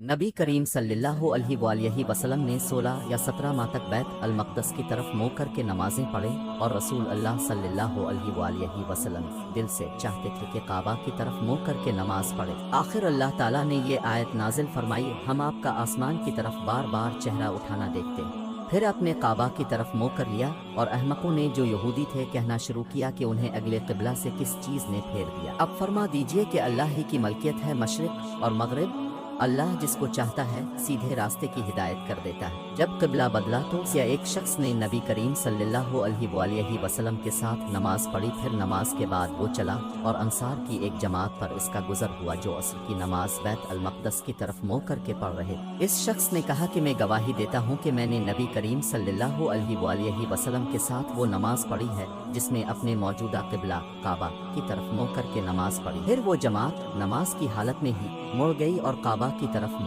नबी करीम सल्लल्लाहु अलैहि वसल्लम ने 16 या 17 माह तक बैत अल-मक़दस की तरफ मुँह करके नमाजें पढ़े और रसूल अल्लाह सल्लल्लाहु अलैहि वसल्लम दिल से चाहते थे कि काबा की तरफ मुँह करके नमाज पढ़े। आखिर अल्लाह ताला ने ये आयत नाजिल फरमाई, हम आपका आसमान की तरफ बार बार चेहरा उठाना देखते हैं। फिर अपने काबा की तरफ मुँह कर लिया और अहमकों ने जो यहूदी थे कहना शुरू किया कि उन्हें अगले क़िबला से किस चीज़ ने फेर दिया। अब फरमा दीजिए कि अल्लाह ही की मलकियत है मशरिक़ और मग़रिब। अल्लाह जिसको चाहता है सीधे रास्ते की हिदायत कर देता है। जब क़िबला बदला तो एक शख्स ने नबी करीम सल्लल्लाहु अलैहि वसल्लम के साथ नमाज पढ़ी। फिर नमाज के बाद वो चला और अंसार की एक जमात पर इसका गुजर हुआ जो असर की नमाज बैत अल-मक़दस की तरफ मुँह करके पढ़ रहे। इस शख्स ने कहा कि मैं गवाही देता हूँ कि मैंने नबी करीम सल्लल्लाहु अलैहि वसल्लम के साथ वो नमाज पढ़ी है जिसने अपने मौजूदा क़िबला काबा की तरफ मुँह करके नमाज पढ़ी। फिर वो जमात नमाज की हालत में ही मुड़ गई और काबा की तरफ